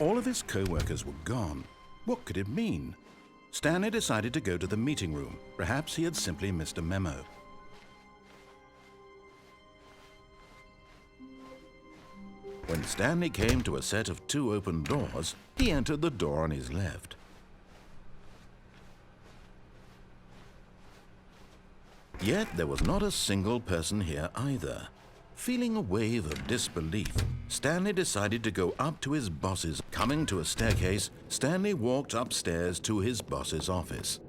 All of his co-workers were gone. What could it mean? Stanley decided to go to the meeting room. Perhaps he had simply missed a memo. When Stanley came to a set of 2 open doors, he entered the door on his left. Yet there was not a single person here either. Feeling a wave of disbelief, Stanley decided to go up to his boss's. Coming to a staircase, Stanley walked upstairs to his boss's office.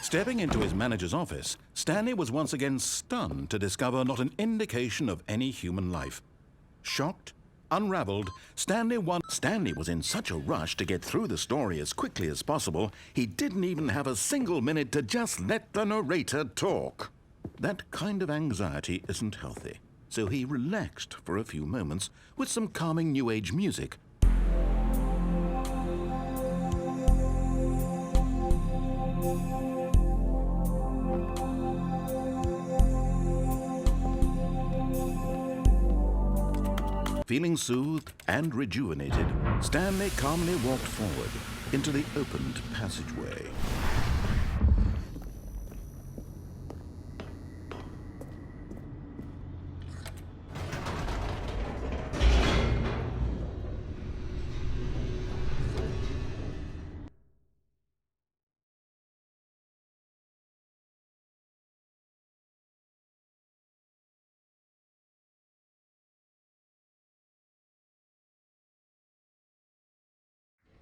Stepping into his manager's office, Stanley was once again stunned to discover not an indication of any human life. Shocked, unraveled, Stanley was in such a rush to get through the story as quickly as possible, he didn't even have a single minute to just let the narrator talk. That kind of anxiety isn't healthy, so he relaxed for a few moments with some calming New Age music. Feeling soothed and rejuvenated, Stanley calmly walked forward into the opened passageway.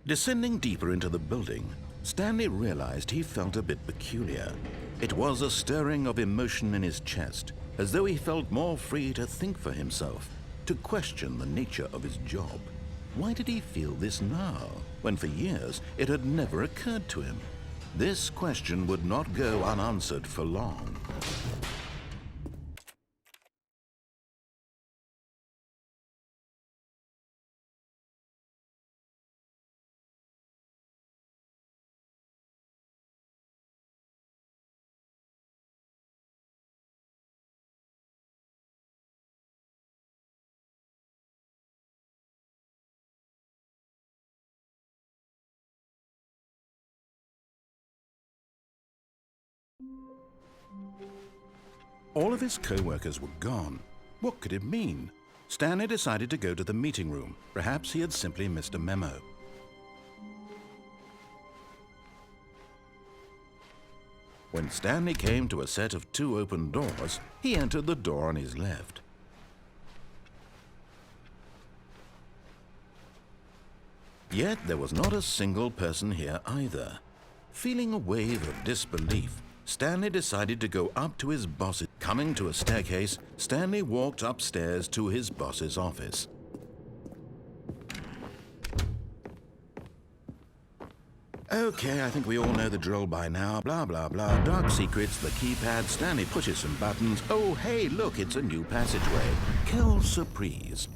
Descending deeper into the building, Stanley realized he felt a bit peculiar. It was a stirring of emotion in his chest, as though he felt more free to think for himself, to question the nature of his job. Why did he feel this now, when for years it had never occurred to him? This question would not go unanswered for long. All of his co-workers were gone. What could it mean? Stanley decided to go to the meeting room. Perhaps he had simply missed a memo. When Stanley came to a set of 2 open doors, he entered the door on his left. Yet there was not a single person here either. Feeling a wave of disbelief, Stanley decided to go up to his boss's. Coming to a staircase, Stanley walked upstairs to his boss's office. Okay, I think we all know the drill by now. Blah, blah, blah. Dark secrets, the keypad, Stanley pushes some buttons. Oh, hey, look, it's a new passageway. Quelle surprise.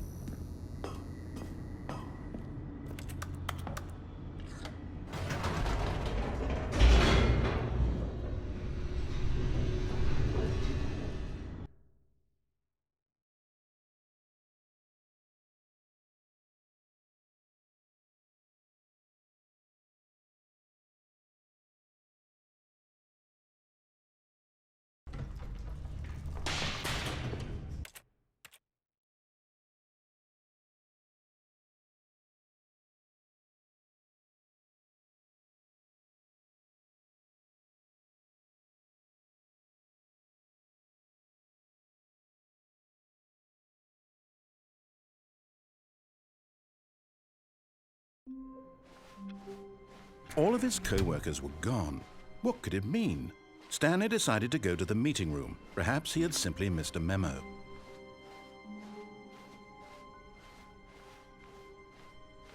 All of his co-workers were gone. What could it mean? Stanley decided to go to the meeting room. Perhaps he had simply missed a memo.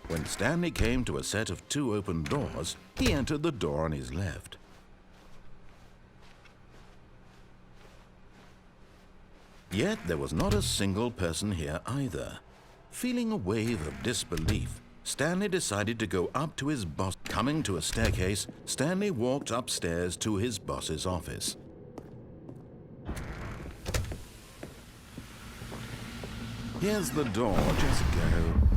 When Stanley came to a set of 2 open doors, he entered the door on his left. Yet there was not a single person here either. Feeling a wave of disbelief, Stanley decided to go up to his boss. Coming to a staircase, Stanley walked upstairs to his boss's office. Here's the door, just go.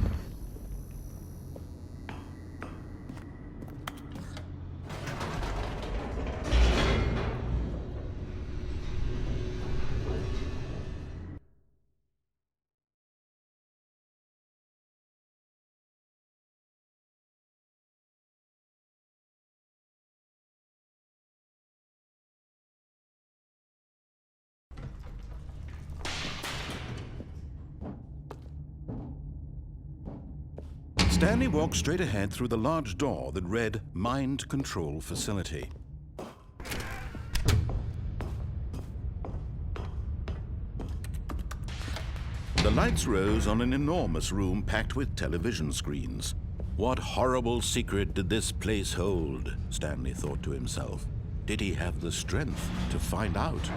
Stanley walked straight ahead through the large door that read Mind Control Facility. The lights rose on an enormous room packed with television screens. What horrible secret did this place hold? Stanley thought to himself. Did he have the strength to find out?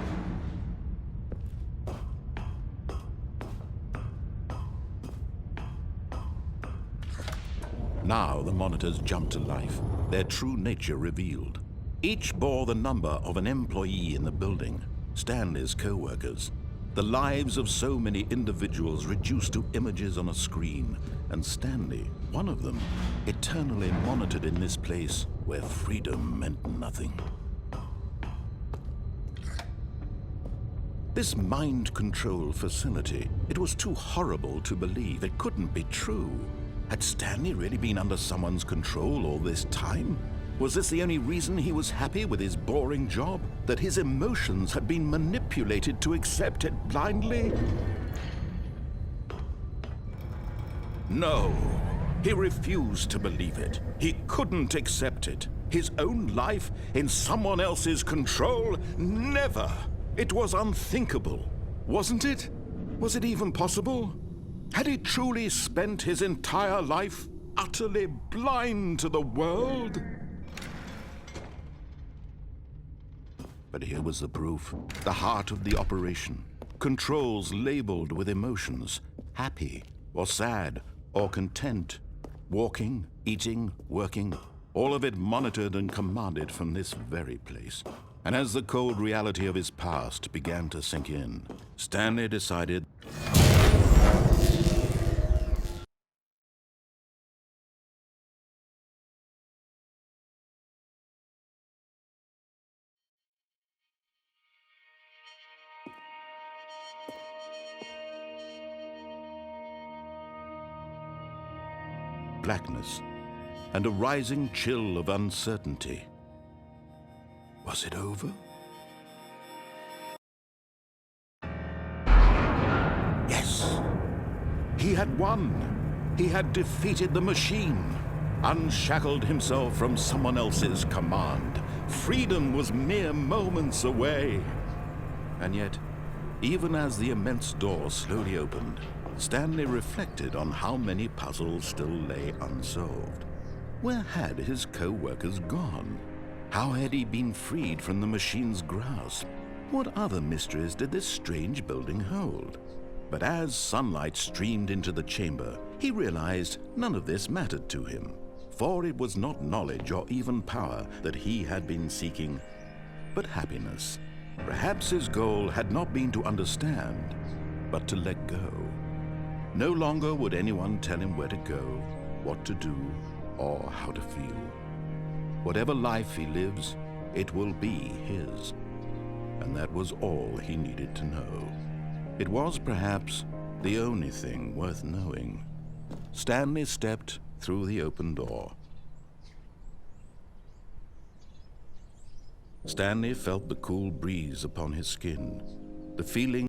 Now the monitors jumped to life, their true nature revealed. Each bore the number of an employee in the building, Stanley's co-workers. The lives of so many individuals reduced to images on a screen, and Stanley, one of them, eternally monitored in this place where freedom meant nothing. This mind control facility, it was too horrible to believe. It couldn't be true. Had Stanley really been under someone's control all this time? Was this the only reason he was happy with his boring job? That his emotions had been manipulated to accept it blindly? No, he refused to believe it. He couldn't accept it. His own life in someone else's control? Never! It was unthinkable, wasn't it? Was it even possible? Had he truly spent his entire life utterly blind to the world? But here was the proof, the heart of the operation. Controls labeled with emotions, happy or sad or content, walking, eating, working, all of it monitored and commanded from this very place. And as the cold reality of his past began to sink in, Stanley decided blackness and a rising chill of uncertainty. Was it over? Yes! He had won! He had defeated the machine, unshackled himself from someone else's command. Freedom was mere moments away. And yet, even as the immense door slowly opened, Stanley reflected on how many puzzles still lay unsolved. Where had his co-workers gone? How had he been freed from the machine's grasp? What other mysteries did this strange building hold? But as sunlight streamed into the chamber, he realized none of this mattered to him, for it was not knowledge or even power that he had been seeking, but happiness. Perhaps his goal had not been to understand, but to let go. No longer would anyone tell him where to go, what to do, or how to feel. Whatever life he lives, it will be his. And that was all he needed to know. It was perhaps the only thing worth knowing. Stanley stepped through the open door. Stanley felt the cool breeze upon his skin, the feeling